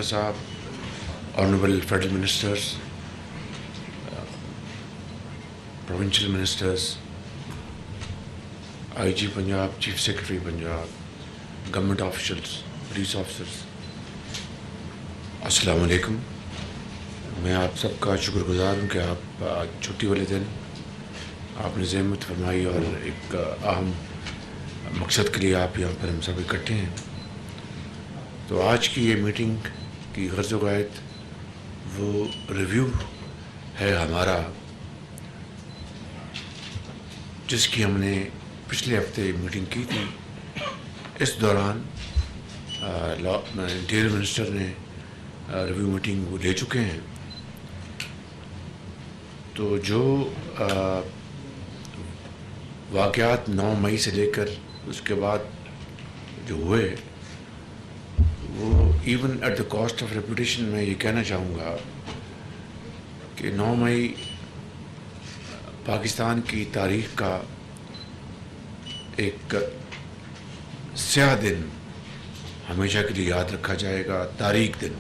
صاحب, honourable federal ministers, provincial ministers, I G Punjab, chief secretary Punjab, government officials, police officers, السلام علیکم. میں آپ سب کا شکر گزار ہوں کہ آپ آج چھٹی والے دن آپ نے زحمت فرمائی اور ایک اہم مقصد کے لیے آپ یہاں پر ہم سب اکٹھے ہیں. تو آج کی یہ میٹنگ کی غرض و غایت وہ ریویو ہے ہمارا, جس کی ہم نے پچھلے ہفتے میٹنگ کی تھی. اس دوران انٹیریئر منسٹر نے ریویو میٹنگ وہ لے چکے ہیں. تو جو واقعات 9 مئی سے لے کر اس کے بعد جو ہوئے, وہ even at the cost of reputation میں یہ کہنا چاہوں گا کہ 9 مئی پاکستان کی تاریخ کا ایک سیاہ دن ہمیشہ کے لیے یاد رکھا جائے گا. تاریخ دن,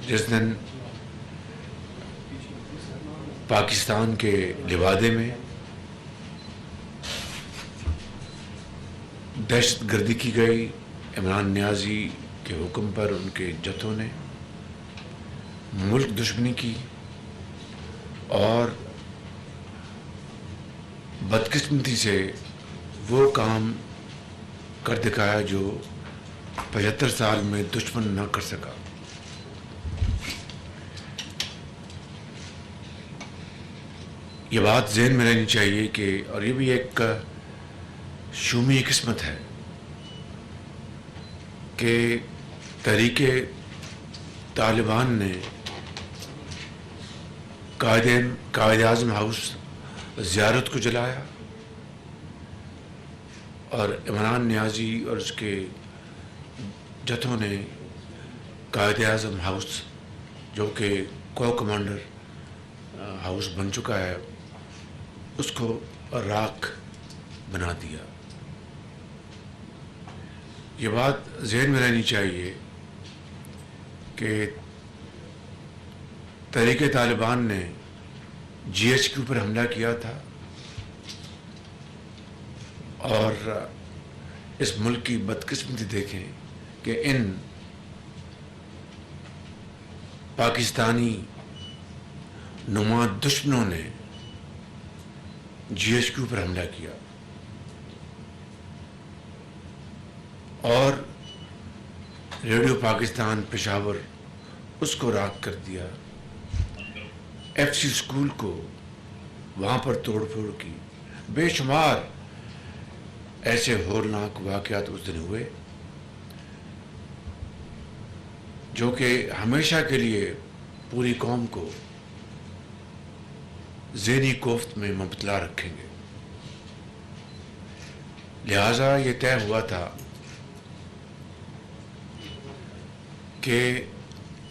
جس دن پاکستان کے لبادے میں دہشت گردی کی گئی. عمران نیازی کے حکم پر ان کے جتھوں نے ملک دشمنی کی اور بدقسمتی سے وہ کام کر دکھایا جو 75 سال میں دشمن نہ کر سکا. یہ بات ذہن میں رہنی چاہیے کہ, اور یہ بھی ایک شومی قسمت ہے کہ تحریک طالبان نے قائد اعظم ہاؤس زیارت کو جلایا اور عمران نیازی اور اس کے جتھوں نے قائد اعظم ہاؤس, جو کہ کو کمانڈر ہاؤس بن چکا ہے, اس کو راکھ بنا دیا. یہ بات ذہن میں رہنی چاہیے کہ تحریک طالبان نے جی ایچ کیو پر حملہ کیا تھا اور اس ملک کی بدقسمتی دیکھیں کہ ان پاکستانی نما دشمنوں نے جی ایچ کیو پر حملہ کیا اور ریڈیو پاکستان پشاور اس کو راکھ کر دیا. ایف سی اسکول کو وہاں پر توڑ پھوڑ کی. بے شمار ایسے ہولناک واقعات اس دن ہوئے جو کہ ہمیشہ کے لیے پوری قوم کو ذہنی کوفت میں مبتلا رکھیں گے. لہٰذا یہ طے ہوا تھا کہ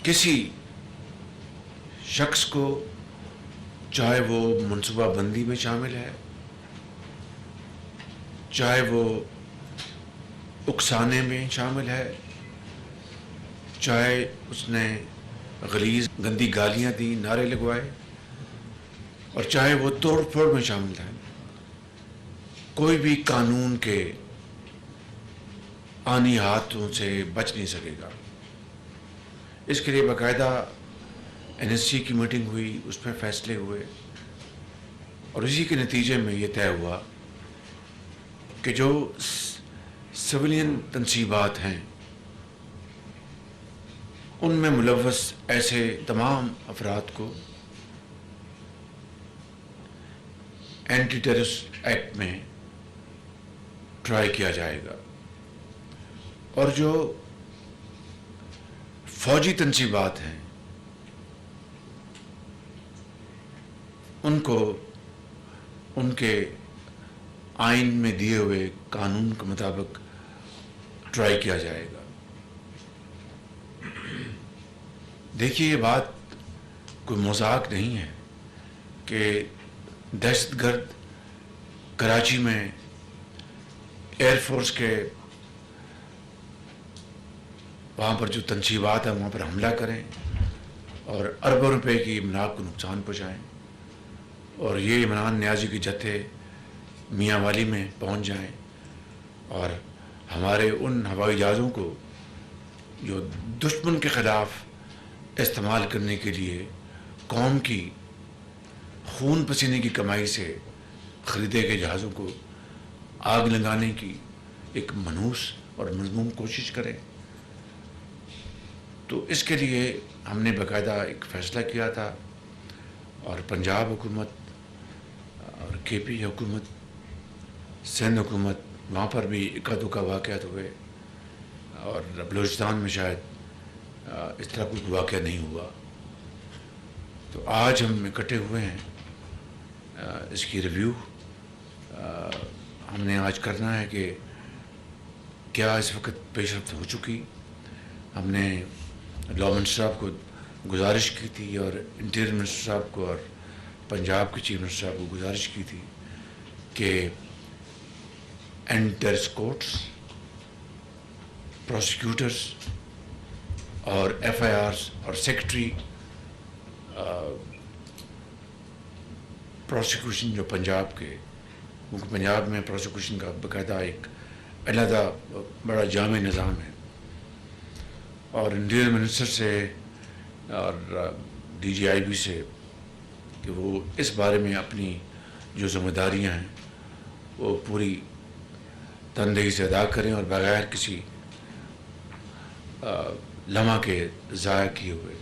کسی شخص کو, چاہے وہ منصوبہ بندی میں شامل ہے, چاہے وہ اکسانے میں شامل ہے, چاہے اس نے غلیظ گندی گالیاں دی, نعرے لگوائے, اور چاہے وہ توڑ پھوڑ میں شامل ہے, کوئی بھی قانون کے آنی ہاتھوں سے بچ نہیں سکے گا. اس کے لیے باقاعدہ این ایس سی کی میٹنگ ہوئی, اس میں فیصلے ہوئے اور اسی کے نتیجے میں یہ طے ہوا کہ جو سویلین تنصیبات ہیں ان میں ملوث ایسے تمام افراد کو اینٹی ٹیررسٹ ایکٹ میں ٹرائی کیا جائے گا, اور جو فوجی تنصیبات ہیں ان کو ان کے آئین میں دیے ہوئے قانون کے مطابق ٹرائی کیا جائے گا. دیکھیے, یہ بات کوئی مذاق نہیں ہے کہ دہشت گرد کراچی میں ایئر فورس کے وہاں پر جو تنصیبات ہیں وہاں پر حملہ کریں اور اربوں روپے کی املاک کو نقصان پہنچائیں، اور یہ عمران نیازی کے جتھے میاں والی میں پہنچ جائیں اور ہمارے ان ہوائی جہازوں کو جو دشمن کے خلاف استعمال کرنے کے لیے قوم کی خون پسینے کی کمائی سے خریدے گئے جہازوں کو آگ لگانے کی ایک منحوس اور مذموم کوشش کریں۔ تو اس کے لیے ہم نے باقاعدہ ایک فیصلہ کیا تھا، اور پنجاب حکومت اور کے پی حکومت، سندھ حکومت، وہاں پر بھی اکا دکا واقعات ہوئے، اور بلوچستان میں شاید اس طرح کوئی واقعہ نہیں ہوا۔ تو آج ہم اکٹھے ہوئے ہیں، اس کی ریویو ہم نے آج کرنا ہے کہ کیا اس وقت پیش رفت ہو چکی۔ ہم نے لاء منسٹر صاحب کو گزارش کی تھی، اور انٹیریئر منسٹر صاحب کو، اور پنجاب کے چیف منسٹر صاحب کو گزارش کی تھی کہ اینڈ ٹیررسٹ کورٹس، پروسیکیوٹرس اور ایف آئی آرس اور سیکرٹری پروسیکیوشن جو پنجاب کے، کیونکہ پنجاب میں پروسیکیوشن کا باقاعدہ ایک علیحدہ بڑا جامع نظام ہے، اور انٹیریئر منسٹر سے اور ڈی جی آئی بی سے کہ وہ اس بارے میں اپنی جو ذمہ داریاں ہیں وہ پوری تندہی سے ادا کریں، اور بغیر کسی لمحہ کے ضائع کیے ہوئے